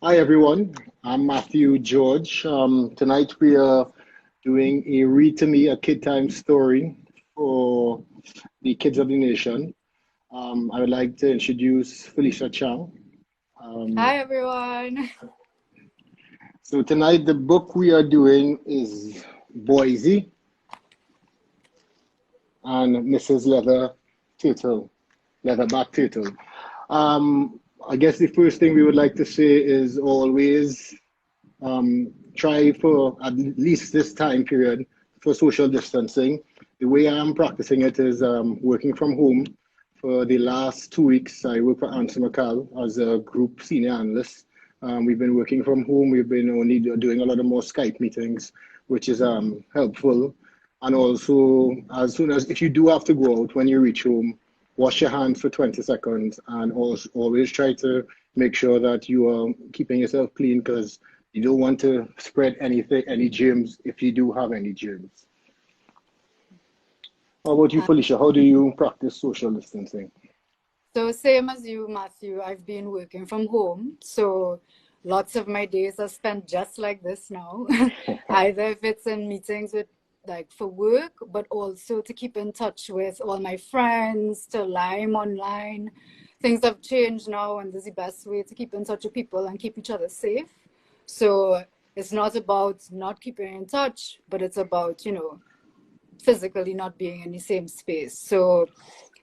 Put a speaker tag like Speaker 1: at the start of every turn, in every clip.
Speaker 1: Hi everyone, I'm Matthew George. Tonight we are doing a Read to Me, a kid time story for the kids of the nation. I would like to introduce Felicia Chang. Um,
Speaker 2: Hi everyone.
Speaker 1: so tonight the book we are doing is Boysie and Mrs. Leatherback Turtle. I guess the first thing we would like to say is always try for at least this time period for social distancing. The way I'm practicing it is working from home. For the last 2 weeks, I work for Answer McCall as a group senior analyst. We've been working from home. We've been only doing a lot of more Skype meetings, which is helpful. And also, as soon as if you do have to go out when you reach home, wash your hands for 20 seconds and also always try to make sure that you are keeping yourself clean because you don't want to spread anything, any germs if you do have any germs. How about you,
Speaker 2: Uh,
Speaker 1: Felicia? How do you practice social distancing?
Speaker 2: So same as you, Matthew, I've been working from home. So lots of my days are spent just like this now. Either if it's in meetings with like for work, but also to keep in touch with all my friends, to Lime online. Things have changed now, and this is the best way to keep in touch with people and keep each other safe. So it's not about not keeping in touch, but it's about, physically not being in the same space. So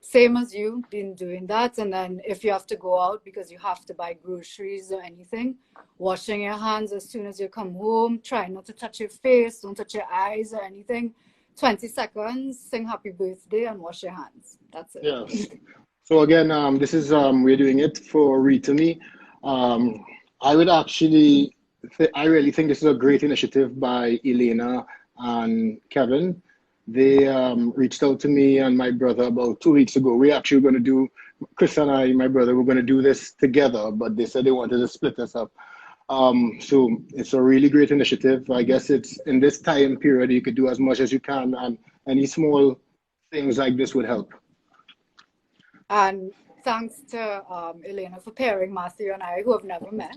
Speaker 2: same as you, been doing that. And then if you have to go out because you have to buy groceries or anything, washing your hands as soon as you come home, try not to touch your face, don't touch your eyes or anything. 20 seconds, sing happy birthday and wash your hands. That's it.
Speaker 1: Yes. So again, this is we're doing it for Read to Me. Um, I would actually, I really think this is a great initiative by Elena and Kevin. They reached out to me and my brother about 2 weeks ago. We actually were going to do, Chris and I, my brother, were going to do this together, but they said they wanted to split us up. So it's a really great initiative. I guess it's in this time period you could do as much as you can, and any small things like this would help.
Speaker 2: And thanks to Elena for pairing Matthew and I, who have never met.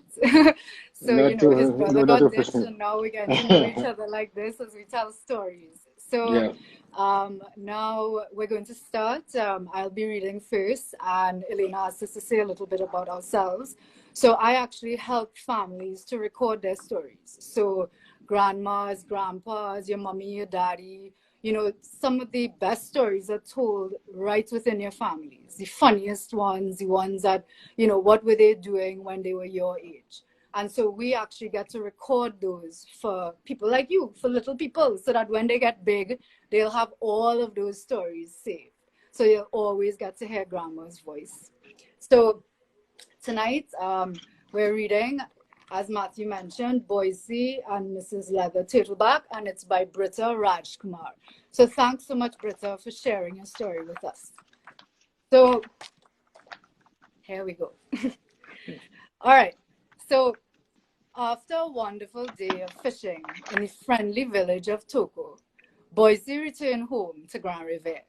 Speaker 2: So,
Speaker 1: Not
Speaker 2: his
Speaker 1: to,
Speaker 2: brother
Speaker 1: no, not
Speaker 2: got
Speaker 1: to,
Speaker 2: ditched, and now we're getting to know each other like this as we tell stories. So,
Speaker 1: yeah.
Speaker 2: now we're going to start. I'll be reading first, and Elena asked us to say a little bit about ourselves. So, I actually help families to record their stories. So, grandmas, grandpas, your mommy, your daddy, some of the best stories are told right within your families. The funniest ones, the ones that, what were they doing when they were your age? And so we actually get to record those for people like you, for little people, so that when they get big, they'll have all of those stories saved. So you'll always get to hear grandma's voice. So tonight, we're reading, as Matthew mentioned, Boysie and Mrs. Leather Turtleback, and it's by Britta Rajkumar. So thanks so much, Britta, for sharing your story with us. So here we go. All right. So after a wonderful day of fishing in the friendly village of Toco, Boysie returned home to Grand River.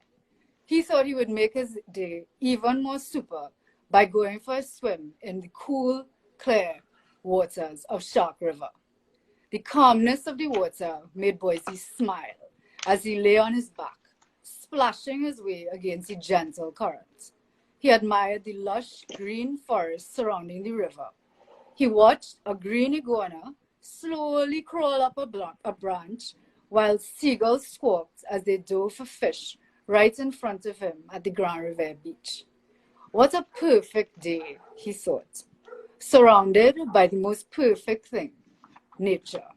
Speaker 2: He thought he would make his day even more super by going for a swim in the cool, clear waters of Shark River. The calmness of the water made Boysie smile as he lay on his back, splashing his way against the gentle current. He admired the lush green forest surrounding the river. He watched a green iguana slowly crawl up a branch while seagulls squawked as they dove for fish right in front of him at the Grand River beach. What a perfect day, he thought, surrounded by the most perfect thing, nature.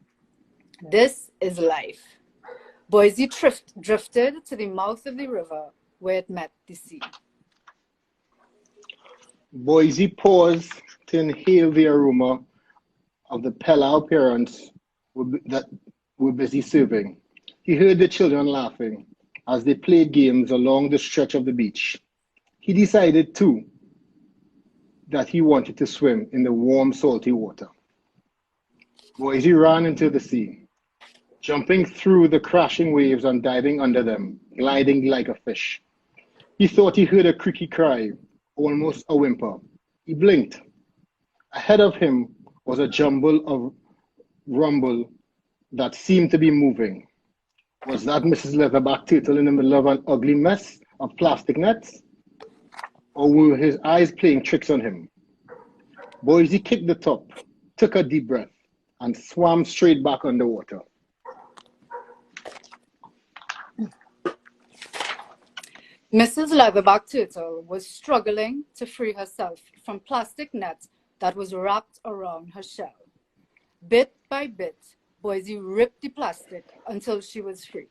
Speaker 2: This is life. Boise drifted to the mouth of the river where it met the sea.
Speaker 1: Boise paused to inhale the aroma of the Pella parents that were busy serving. He heard the children laughing as they played games along the stretch of the beach. He decided, too, that he wanted to swim in the warm, salty water. Boise ran into the sea, jumping through the crashing waves and diving under them, gliding like a fish. He thought he heard a creaky cry, almost a whimper. He blinked. Ahead of him was a jumble of rumble that seemed to be moving. Was that Mrs. Leatherback Turtle in the middle of an ugly mess of plastic nets? Or were his eyes playing tricks on him? Boysie kicked the top, took a deep breath, and swam straight back underwater.
Speaker 2: Mrs. Leatherback Turtle was struggling to free herself from plastic net that was wrapped around her shell. Bit by bit, Boysie ripped the plastic until she was free.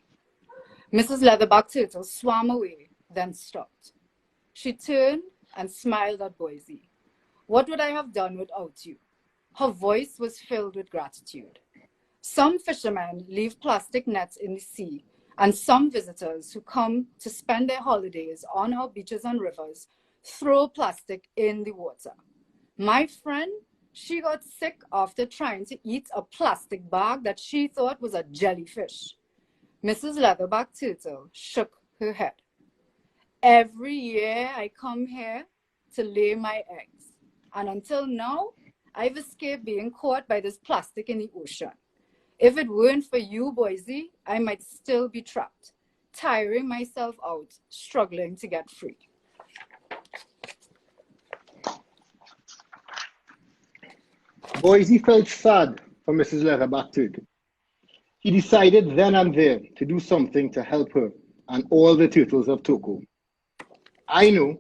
Speaker 2: Mrs. Leatherback Turtle swam away, then stopped. She turned and smiled at Boysie. What would I have done without you? Her voice was filled with gratitude. Some fishermen leave plastic nets in the sea, and some visitors who come to spend their holidays on our beaches and rivers throw plastic in the water. My friend, she got sick after trying to eat a plastic bag that she thought was a jellyfish. Mrs. Leatherback Turtle shook her head. Every year I come here to lay my eggs, and until now, I've escaped being caught by this plastic in the ocean. If it weren't for you, Boysie, I might still be trapped, tiring myself out, struggling to get free.
Speaker 1: Boysie felt sad for Mrs. Leatherback Turtle. He decided then and there to do something to help her and all the turtles of Toco. I know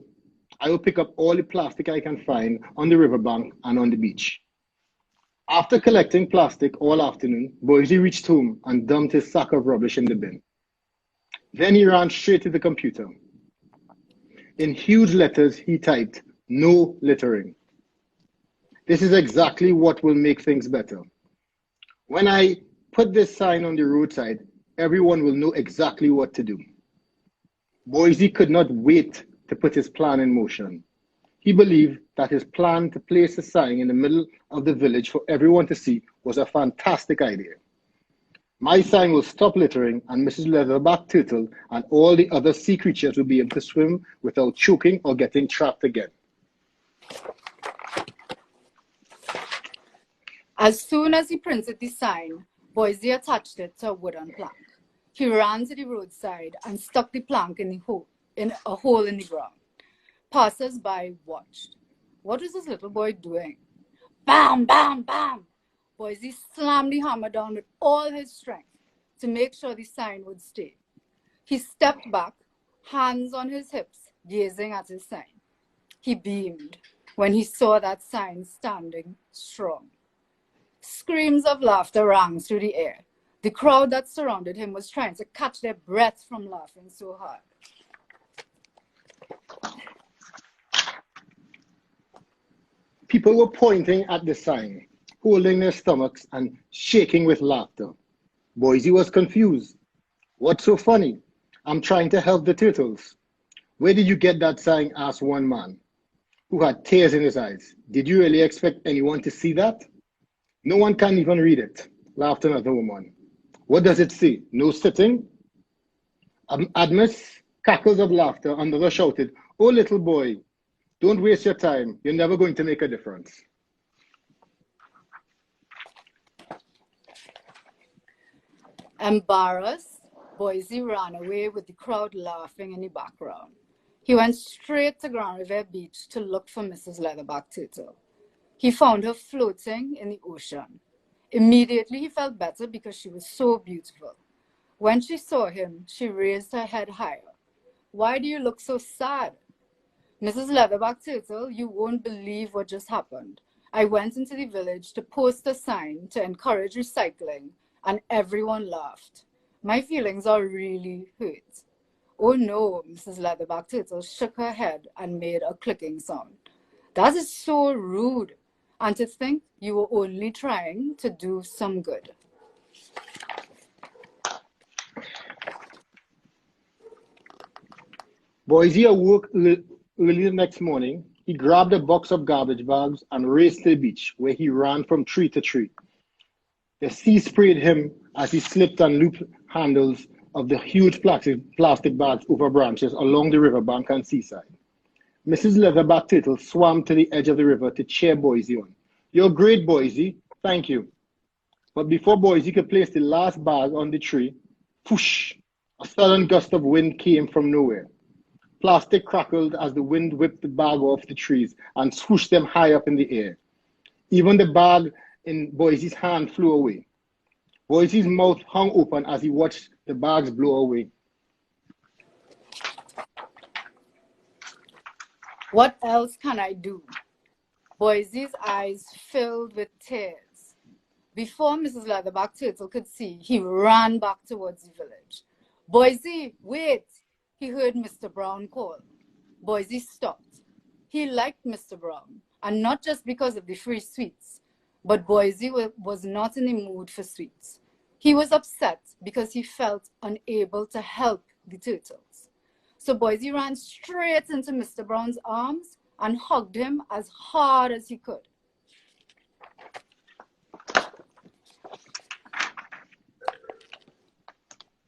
Speaker 1: I will pick up all the plastic I can find on the riverbank and on the beach. After collecting plastic all afternoon, Boysie reached home and dumped his sack of rubbish in the bin. Then he ran straight to the computer. In huge letters, he typed, "No littering." This is exactly what will make things better. When I put this sign on the roadside, everyone will know exactly what to do. Boysie could not wait to put his plan in motion. He believed that his plan to place a sign in the middle of the village for everyone to see was a fantastic idea. My sign will stop littering, and Mrs. Leatherback Turtle and all the other sea creatures will be able to swim without choking or getting trapped again.
Speaker 2: As soon as he printed the sign, Boysie attached it to a wooden plank. He ran to the roadside and stuck the plank in a hole in the ground. Passers-by watched. What was this little boy doing? Bam, bam, bam! Boysie slammed the hammer down with all his strength to make sure the sign would stay. He stepped back, hands on his hips, gazing at his sign. He beamed when he saw that sign standing strong. Screams of laughter rang through the air. The crowd that surrounded him was trying to catch their breath from laughing so hard.
Speaker 1: People were pointing at the sign, holding their stomachs and shaking with laughter. Boysie was confused. What's so funny? I'm trying to help the turtles. Where did you get that sign? Asked one man, who had tears in his eyes. Did you really expect anyone to see that? No one can even read it, laughed another woman. What does it say? No sitting? Amidst cackles of laughter, another shouted, "Oh, little boy, don't waste your time. You're never going to make a difference."
Speaker 2: Embarrassed, Boysie ran away with the crowd laughing in the background. He went straight to Grand River Beach to look for Mrs. Leatherback Turtle. He found her floating in the ocean. Immediately, he felt better because she was so beautiful. When she saw him, she raised her head higher. "Why do you look so sad?" "Mrs. Leatherback Turtle, you won't believe what just happened. I went into the village to post a sign to encourage recycling, and everyone laughed. My feelings are really hurt." "Oh no," Mrs. Leatherback Turtle shook her head and made a clicking sound. "That is so rude. And to think you were only trying to do some good."
Speaker 1: Boysie awoke early the next morning. He grabbed a box of garbage bags and raced to the beach, where he ran from tree to tree. The sea sprayed him as he slipped and looped handles of the huge plastic bags over branches along the riverbank and seaside. Mrs. Leatherback Turtle swam to the edge of the river to cheer Boysie on. You're great, Boysie. Thank you. But before Boysie could place the last bag on the tree, whoosh, a sudden gust of wind came from nowhere. Plastic crackled as the wind whipped the bag off the trees and swooshed them high up in the air. Even the bag in Boysie's hand flew away. Boysie's mouth hung open as he watched the bags blow away.
Speaker 2: What else can I do? Boysie's eyes filled with tears. Before Mrs. Leatherback Turtle could see, he ran back towards the village. Boysie, wait! He heard Mr. Brown call. Boysie stopped. He liked Mr. Brown, and not just because of the free sweets, but Boysie was not in the mood for sweets. He was upset because he felt unable to help the turtles. So Boysie ran straight into Mr. Brown's arms and hugged him as hard as he could.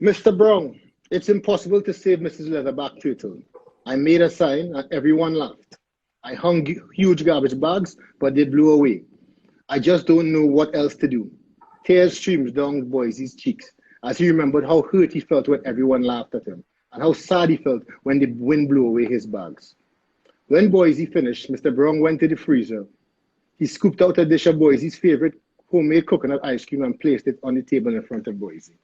Speaker 1: Mr. Brown, it's impossible to save Mrs. Leatherback Turtle. I made a sign and everyone laughed. I hung huge garbage bags, but they blew away. I just don't know what else to do. Tears streamed down Boysie's cheeks as he remembered how hurt he felt when everyone laughed at him, and how sad he felt when the wind blew away his bags. When Boysie finished, Mr. Brown went to the freezer. He scooped out a dish of Boysie's favorite homemade coconut ice cream and placed it on the table in front of Boysie.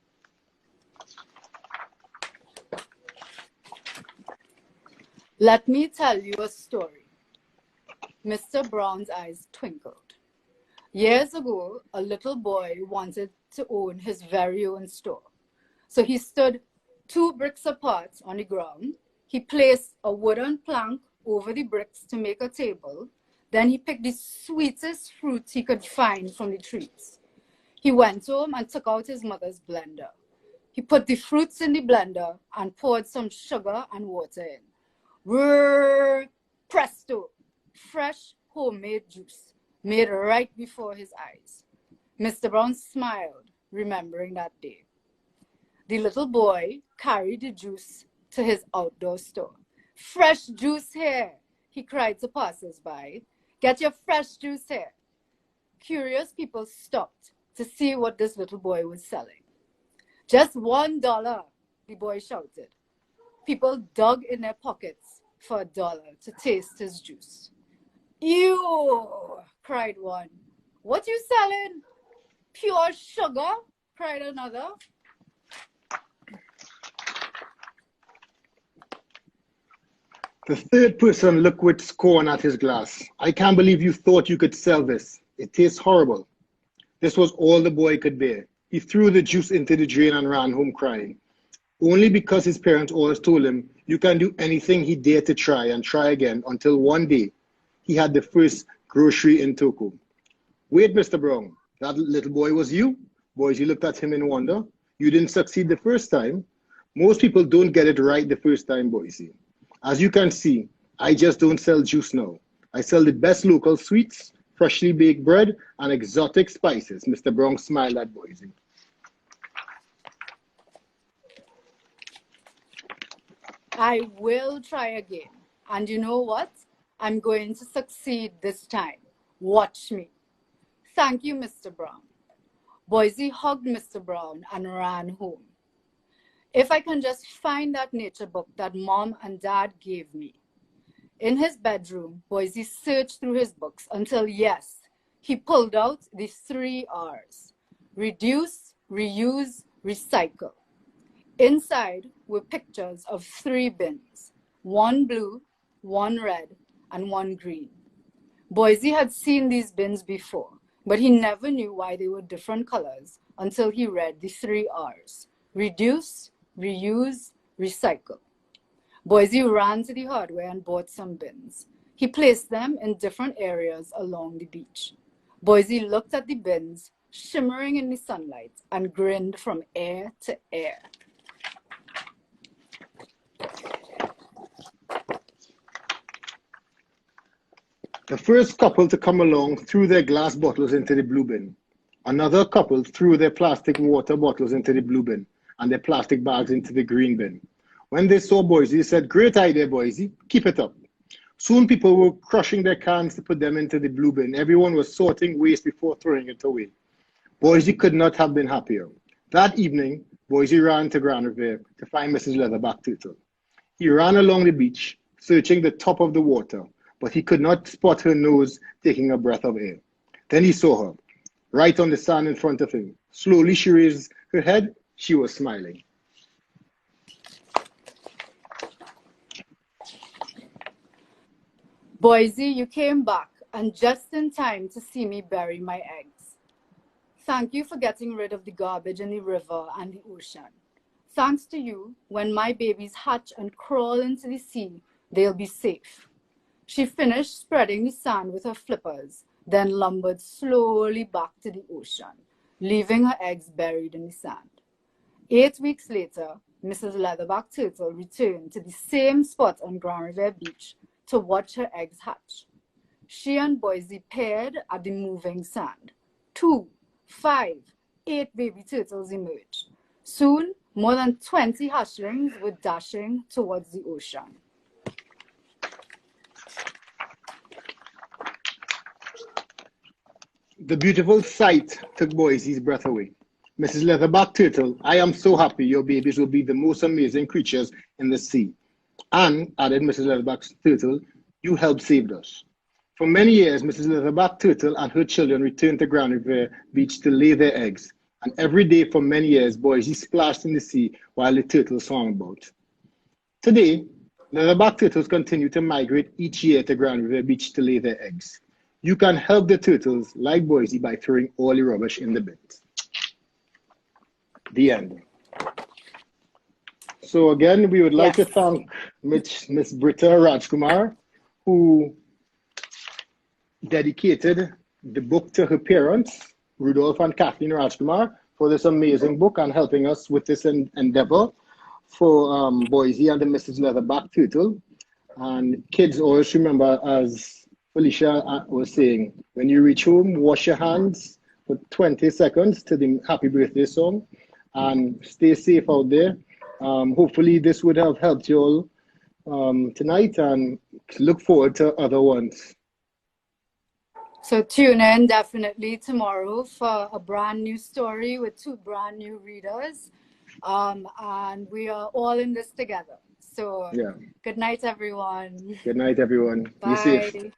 Speaker 2: Let me tell you a story. Mr. Brown's eyes twinkled. Years ago, a little boy wanted to own his very own store. So he stood 2 bricks apart on the ground. He placed a wooden plank over the bricks to make a table. Then he picked the sweetest fruit he could find from the trees. He went home and took out his mother's blender. He put the fruits in the blender and poured some sugar and water in. Whirr, presto, fresh homemade juice made right before his eyes. Mr. Brown smiled, remembering that day. The little boy carried the juice to his outdoor store. Fresh juice here, he cried to passers-by. Get your fresh juice here. Curious people stopped to see what this little boy was selling. Just $1, the boy shouted. People dug in their pockets for $1 to taste his juice. Ew, cried one. What you selling? Pure sugar, cried another.
Speaker 1: The third person looked with scorn at his glass. I can't believe you thought you could sell this. It tastes horrible. This was all the boy could bear. He threw the juice into the drain and ran home crying. Only because his parents always told him you can do anything he dared to try and try again until one day he had the first grocery in Toco. Wait, Mr. Brown, that little boy was you? Boysie looked at him in wonder. You didn't succeed the first time. Most people don't get it right the first time, Boysie. As you can see, I just don't sell juice now. I sell the best local sweets, freshly baked bread, and exotic spices. Mr. Brown smiled at Boysie.
Speaker 2: I will try again. And you know what? I'm going to succeed this time. Watch me. Thank you, Mr. Brown. Boysie hugged Mr. Brown and ran home. If I can just find that nature book that Mom and Dad gave me. In his bedroom, Boysie searched through his books until, yes, he pulled out the 3 R's. Reduce, reuse, recycle. Inside were pictures of 3 bins, 1 blue, 1 red, and 1 green. Boysie had seen these bins before, but he never knew why they were different colors until he read the 3 R's. Reduce, reuse, recycle. Boysie ran to the hardware and bought some bins. He placed them in different areas along the beach. Boysie looked at the bins, shimmering in the sunlight, and grinned from ear to ear.
Speaker 1: The first couple to come along threw their glass bottles into the blue bin. Another couple threw their plastic water bottles into the blue bin and their plastic bags into the green bin. When they saw Boysie, they said, "Great idea, Boysie. Keep it up." Soon people were crushing their cans to put them into the blue bin. Everyone was sorting waste before throwing it away. Boysie could not have been happier. That evening, Boysie ran to Grand River to find Mrs. Leatherback Turtle. He ran along the beach, searching the top of the water, but he could not spot her nose taking a breath of air. Then he saw her, right on the sand in front of him. Slowly she raised her head. She was smiling.
Speaker 2: Boysie, you came back, and just in time to see me bury my eggs. Thank you for getting rid of the garbage in the river and the ocean. Thanks to you, when my babies hatch and crawl into the sea, they'll be safe. She finished spreading the sand with her flippers, then lumbered slowly back to the ocean, leaving her eggs buried in the sand. 8 weeks later, Mrs. Leatherback Turtle returned to the same spot on Grand River Beach to watch her eggs hatch. She and Boysie paired at the moving sand. 2, 5, 8 baby turtles emerged. Soon, more than 20 hatchlings were dashing towards the ocean.
Speaker 1: The beautiful sight took Boysie's breath away. Mrs. Leatherback Turtle, I am so happy your babies will be the most amazing creatures in the sea. And, added Mrs. Leatherback Turtle, you helped save us. For many years, Mrs. Leatherback Turtle and her children returned to Grand River Beach to lay their eggs. And every day for many years, Boysie splashed in the sea while the turtles swam about. Today, Leatherback turtles continue to migrate each year to Grand River Beach to lay their eggs. You can help the turtles, like Boysie, by throwing all the rubbish in the bins. The end. So again, we would like to thank Miss Britta Rajkumar, who dedicated the book to her parents, Rudolph and Kathleen Rajkumar, for this amazing book and helping us with this endeavor for Boysie and the Mrs. Leatherback Turtle. And kids always remember, as Felicia was saying, when you reach home, wash your hands for 20 seconds to the happy birthday song, and stay safe out there. Hopefully this would have helped you all tonight, and look forward to other ones.
Speaker 2: So tune in definitely tomorrow for a brand new story with 2 brand new readers. And we are all in this together. So yeah. Good night, everyone.
Speaker 1: Good night, everyone.
Speaker 2: Bye.
Speaker 1: Be safe.